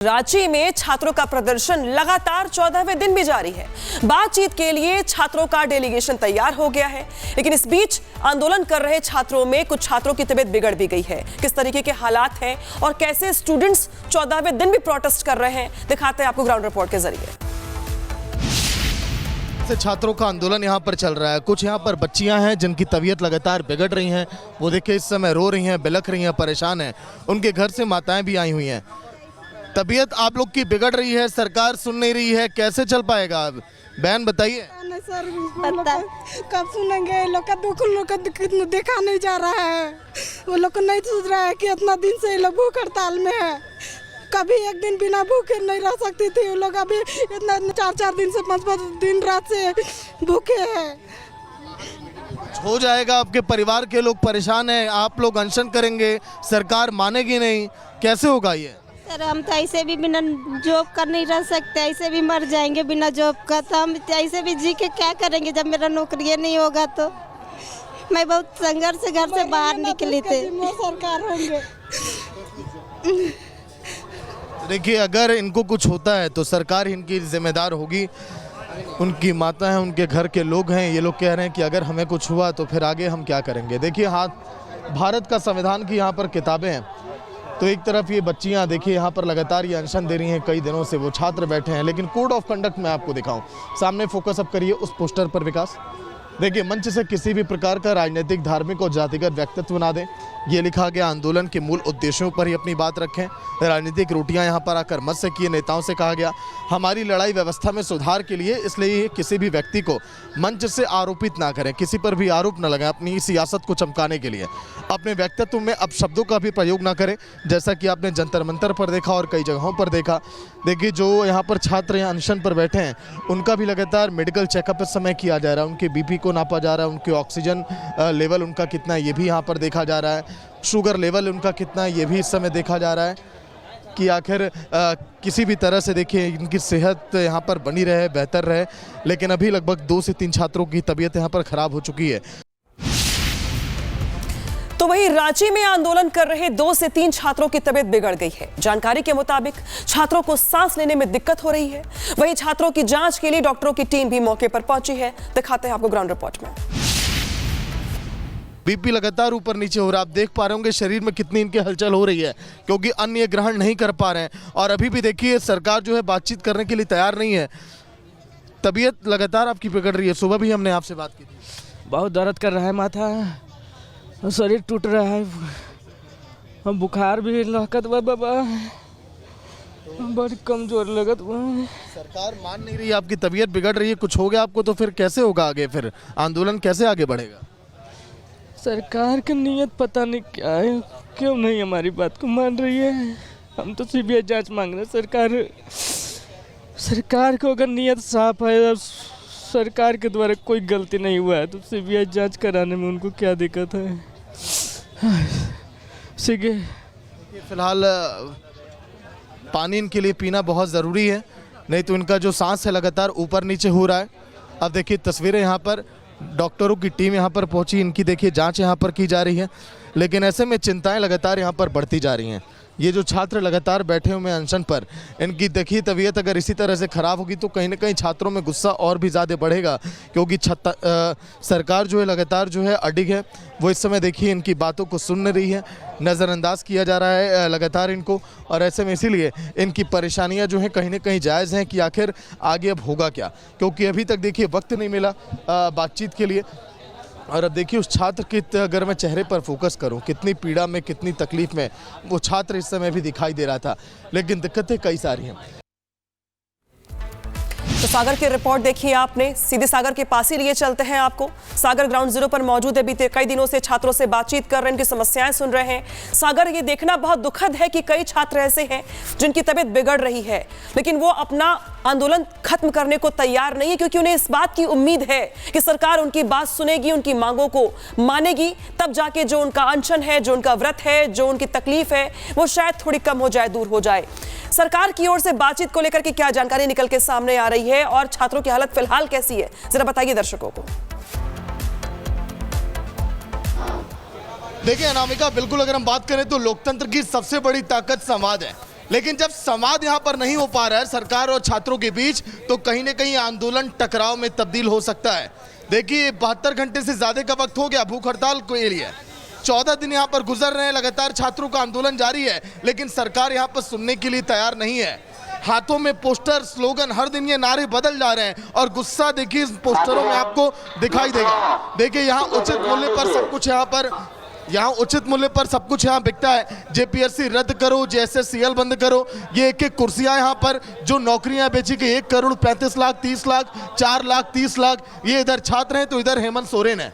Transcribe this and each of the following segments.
रांची में छात्रों का प्रदर्शन लगातार 14वें दिन भी जारी है। बातचीत के लिए छात्रों का डेलीगेशन तैयार हो गया है, लेकिन इस बीच आंदोलन कर रहे छात्रों में कुछ छात्रों की तबीयत बिगड़ भी गई है। किस तरीके के हालात हैं और कैसे स्टूडेंट्स 14वें दिन भी प्रोटेस्ट कर रहे हैं, दिखाते हैं आपको ग्राउंड रिपोर्ट के जरिए। छात्रों का आंदोलन यहाँ पर चल रहा है। कुछ यहाँ पर बच्चियां हैं जिनकी तबीयत लगातार बिगड़ रही हैं। वो देखिए इस समय रो रही हैं, बिलख रही हैं, परेशान हैं। उनके घर से माताएं भी आई हुई हैं। तबीयत आप लोग की बिगड़ रही है, सरकार सुन नहीं रही है, कैसे चल पाएगा अब? बहन बताइए। सर कब सुनेंगे? लोग का दुख लोग का देखा नहीं जा रहा है। वो लोग को नहीं सोच रहा है कि इतना दिन से ये लोग भूख हड़ताल में है। कभी एक दिन बिना भूखे नहीं रह सकती थी। वो लोग अभी इतना 4-4 दिन से 5-5 दिन रात से भूखे हैं। हो जाएगा, आपके परिवार के लोग परेशान हैं, आप लोग अनशन करेंगे, सरकार मानेगी नहीं, कैसे होगा ये? सर हम तो ऐसे भी बिना जॉब कर नहीं रह सकते, ऐसे भी मर जाएंगे बिना जॉब का। तो हम ऐसे भी जी के क्या करेंगे जब मेरा नौकरी नहीं होगा? तो मैं बहुत संघर्ष से घर से बाहर निकली थी। सरकार होंगे। देखिए अगर इनको कुछ होता है तो सरकार इनकी जिम्मेदार होगी। उनकी माता है, उनके घर के लोग हैं, ये लोग कह रहे हैं कि अगर हमें कुछ हुआ तो फिर आगे हम क्या करेंगे। देखिए भारत का संविधान की यहाँ पर किताबें हैं, तो एक तरफ ये बच्चियाँ देखिए यहाँ पर लगातार ये अनशन दे रही हैं, कई दिनों से वो छात्र बैठे हैं। लेकिन कोड ऑफ कंडक्ट मैं आपको दिखाऊं, सामने फोकस अप करिए उस पोस्टर पर विकास। देखिए मंच से किसी भी प्रकार का राजनीतिक, धार्मिक और जातिगत व्यक्तित्व ना दें, ये लिखा गया। आंदोलन के मूल उद्देश्यों पर ही अपनी बात रखें। राजनीतिक रोटियां यहाँ पर आकर मत सेकिए। नेताओं से कहा गया हमारी लड़ाई व्यवस्था में सुधार के लिए, इसलिए किसी भी व्यक्ति को मंच से आरोपित ना करें, किसी पर भी आरोप न लगाएं अपनी सियासत को चमकाने के लिए। अपने व्यक्तित्व में अपशब्दों का भी प्रयोग ना करें, जैसा कि आपने जंतर मंतर पर देखा और कई जगहों पर देखा। देखिए जो यहाँ पर छात्र यहाँ अनशन पर बैठे हैं, उनका भी लगातार मेडिकल चेकअप इस समय किया जा रहा है। उनके बीपी को नापा जा रहा है, उनके ऑक्सीजन लेवल उनका कितना है ये भी यहाँ पर देखा जा रहा है, शुगर लेवल उनका कितना है ये भी इस समय देखा जा रहा है, कि आखिर किसी भी तरह से देखिए इनकी सेहत यहाँ पर बनी रहे, बेहतर रहे। लेकिन अभी लगभग 2 से 3 छात्रों की तबीयत यहाँ पर खराब हो चुकी है। तो वहीं रांची में आंदोलन कर रहे 2 से 3 छात्रों की तबीयत बिगड़ गई है। जानकारी के मुताबिक छात्रों को सांस लेने में दिक्कत हो रही है। वहीं छात्रों की जांच के लिए डॉक्टरों की टीम भी मौके पर पहुंची है, दिखाते हैं आपको ग्राउंड रिपोर्ट में। बीपी लगातार ऊपर नीचे हो रहा है। आप देख पा रहे होंगे शरीर में कितनी इनकी हलचल हो रही है, क्योंकि अन्न ग्रहण नहीं कर पा रहे हैं। और अभी भी देखिए सरकार जो है बातचीत करने के लिए तैयार नहीं है। तबीयत लगातार आपकी बिगड़ रही है। सुबह भी हमने आपसे बात की थी। बहुत दर्द कर रहा है, माथा, शरीर टूट रहा है, बुखार भी लगत बाबा, बड़ी कमजोर लगत। सरकार मान नहीं रही, आपकी तबीयत बिगड़ रही है, कुछ हो गया आपको तो फिर कैसे होगा आगे? फिर आंदोलन कैसे आगे बढ़ेगा? सरकार की नीयत पता नहीं क्या है, क्यों नहीं हमारी बात को मान रही है। हम तो सीबीआई जांच मांग रहे हैं। सरकार को अगर नीयत साफ है और सरकार के द्वारा कोई गलती नहीं हुआ है तो सीबीआई जांच कराने में उनको क्या दिक्कत है? सीगे फिलहाल पानी इनके लिए पीना बहुत ज़रूरी है, नहीं तो इनका जो सांस है लगातार ऊपर नीचे हो रहा है। अब देखिए तस्वीरें यहाँ पर, डॉक्टरों की टीम यहाँ पर पहुंची, इनकी देखिए जांच यहाँ पर की जा रही है। लेकिन ऐसे में चिंताएं लगातार यहाँ पर बढ़ती जा रही हैं। ये जो छात्र लगातार बैठे हुए हैं अनशन पर, इनकी देखिए तबीयत अगर इसी तरह से ख़राब होगी तो कहीं ना कहीं छात्रों में गुस्सा और भी ज़्यादा बढ़ेगा, क्योंकि सरकार जो है लगातार जो है अडिग है। वो इस समय देखिए इनकी बातों को सुन रही है, नज़रअंदाज किया जा रहा है लगातार इनको। और ऐसे में इसीलिए इनकी परेशानियां जो हैं कहीं ना कहीं जायज़ हैं कि आखिर आगे अब होगा क्या, क्योंकि अभी तक देखिए वक्त नहीं मिला बातचीत के लिए। और अब देखिए उस छात्र के अगर मैं चेहरे पर फोकस करूं, कितनी पीड़ा में, कितनी तकलीफ में वो छात्र इस समय भी दिखाई दे रहा था। लेकिन दिक्कतें कई सारी हैं। तो सागर की रिपोर्ट देखिए आपने, सीधे सागर के पास ही लिए चलते हैं आपको। सागर ग्राउंड जीरो पर मौजूद है, बीते कई दिनों से छात्रों से बातचीत कर रहे हैं, उनकी समस्याएं सुन रहे हैं। सागर ये देखना बहुत दुखद है कि कई छात्र ऐसे हैं जिनकी तबीयत बिगड़ रही है, लेकिन वो अपना आंदोलन खत्म करने को तैयार नहीं है, क्योंकि उन्हें इस बात की उम्मीद है कि सरकार उनकी बात सुनेगी, उनकी मांगों को मानेगी, तब जाके जो उनका अनशन है, जो उनका व्रत है, जो उनकी तकलीफ है, वो शायद थोड़ी कम हो जाए, दूर हो जाए। सरकार की ओर से बातचीत को लेकर के क्या जानकारी निकल के सामने आ रही है और छात्रों की हालत फिलहाल कैसी है, जरा बताइए दर्शकों को। देखिए अनामिका, बिल्कुल अगर हम बात करें तो लोकतंत्र की सबसे बड़ी ताकत संवाद है। लेकिन जब संवाद यहां पर नहीं हो पा रहा है सरकार और छात्रों के बीच, तो कहीं ना कहीं आंदोलन टकराव में तब्दील हो सकता है। देखिए 72 घंटे से ज्यादा का वक्त हो गया भूख हड़ताल के लिए, 14 दिन यहां पर गुजर रहे हैं, लगातार छात्रों का आंदोलन जारी है, लेकिन सरकार यहां पर सुनने के लिए तैयार नहीं है। हाथों में पोस्टर, स्लोगन, हर दिन ये नारे बदल जा रहे हैं और गुस्सा देखिए इस पोस्टरों में आपको दिखाई देगा। देखिए यहाँ उचित मूल्य पर सब कुछ उचित मूल्य पर सब कुछ यहाँ बिकता है। जेपीएससी रद्द करो, जेएसएससीएल बंद करो, ये एक एक कुर्सियां यहाँ पर जो नौकरियां बेची कि 1 करोड़ 35 लाख 30 लाख 4 लाख 30 लाख, ये इधर छात्र हैं तो इधर हेमंत सोरेन है।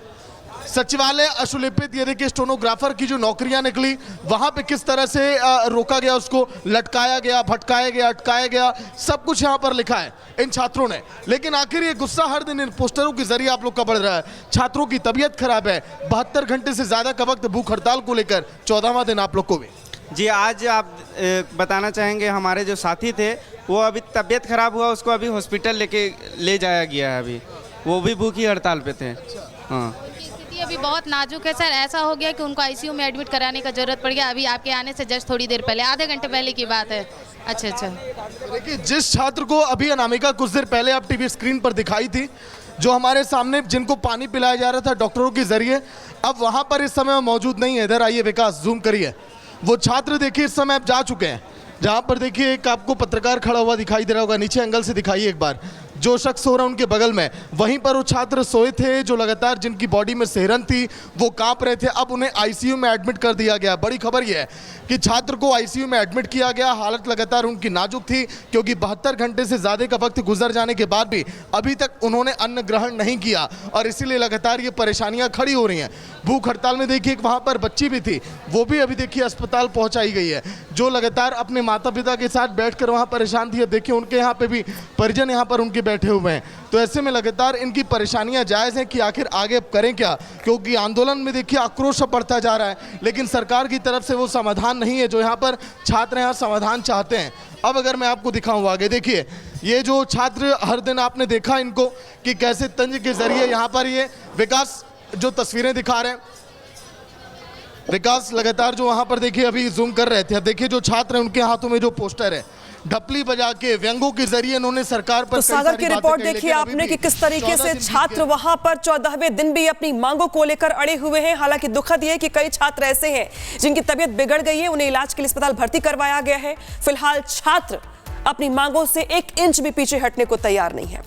सचिवालय अशुलिपित, ये देखिए स्टेनोग्राफर की जो नौकरियां निकली वहां पे किस तरह से रोका गया, उसको लटकाया गया, भटकाया गया, अटकाया गया, सब कुछ यहां पर लिखा है इन छात्रों ने। लेकिन आखिर ये गुस्सा हर दिन इन पोस्टरों के जरिए आप लोग का बढ़ रहा है। छात्रों की तबीयत खराब है, 72 घंटे से ज्यादा का वक्त भूख हड़ताल को लेकर, 14वां दिन आप लोग को भी। जी आज आप बताना चाहेंगे हमारे जो साथी थे वो अभी तबीयत खराब हुआ, उसको अभी हॉस्पिटल ले जाया गया है, अभी वो भी भूखी हड़ताल पे थे। हाँ स्थिति अभी बहुत नाजुक है सर, ऐसा हो गया कि उनको आईसीयू में एडमिट कराने का जरूरत पड़ गया। अभी आपके आने से जस्ट थोड़ी देर पहले, आधे घंटे पहले की बात है। अच्छा देखिए जिस छात्र को अभी अनामिका कुछ देर पहले आप टीवी स्क्रीन पर दिखाई थी, जो हमारे सामने जिनको पानी पिलाया जा रहा था डॉक्टरों के जरिए, अब वहां पर इस समय मौजूद नहीं है। इधर आइए विकास, जूम करिए। वो छात्र देखिए इस समय अब जा चुके हैं, जहां पर देखिए एक आपको पत्रकार खड़ा हुआ दिखाई दे रहा होगा, नीचे एंगल से दिखाइए एक बार, जो शख्स हो रहा है उनके बगल में, वहीं पर वो छात्र सोए थे जो लगातार जिनकी बॉडी में सिहरन थी, वो कांप रहे थे। अब उन्हें आईसीयू में एडमिट कर दिया गया। बड़ी खबर यह है कि छात्र को आईसीयू में एडमिट किया गया। हालत लगातार उनकी नाजुक थी क्योंकि 72 घंटे से ज़्यादा का वक्त गुजर जाने के बाद भी अभी तक उन्होंने अन्न ग्रहण नहीं किया और इसीलिए लगातार ये परेशानियां खड़ी हो रही हैं। भूख हड़ताल में देखिए वहाँ पर बच्ची भी थी, वो भी अभी देखिए अस्पताल पहुँचाई गई है, जो लगातार अपने माता पिता के साथ बैठकर वहाँ परेशान थी। अब देखिए उनके यहाँ पे भी परिजन यहाँ पर उनके बैठे हुए हैं। तो ऐसे में लगातार इनकी परेशानियां जायज़ हैं कि आखिर आगे करें क्या, क्योंकि आंदोलन में देखिए आक्रोश बढ़ता जा रहा है, लेकिन सरकार की तरफ से वो समाधान नहीं है जो यहाँ पर छात्र यहाँ समाधान चाहते हैं। अब अगर मैं आपको दिखाऊं आगे, देखिए ये जो छात्र हर दिन आपने देखा इनको कि कैसे तंज के जरिए यहाँ पर ये विकास जो तस्वीरें दिखा रहे हैं, विकास लगातार जो वहाँ पर देखिए अभी जूम कर रहे थे। अब देखिए जो छात्र हैं उनके हाथों में जो पोस्टर है, ढपली बजा के व्यंगों के जरिए इन्होंने सरकार पर तो सागर की रिपोर्ट देखिए आपने कि किस तरीके से छात्र वहां पर 14वें दिन भी अपनी मांगों को लेकर अड़े हुए हैं। हालांकि दुखद ये है कि कई छात्र ऐसे हैं जिनकी तबीयत बिगड़ गई है, उन्हें इलाज के लिए अस्पताल भर्ती करवाया गया है। फिलहाल छात्र अपनी मांगों से 1 इंच भी पीछे हटने को तैयार नहीं है।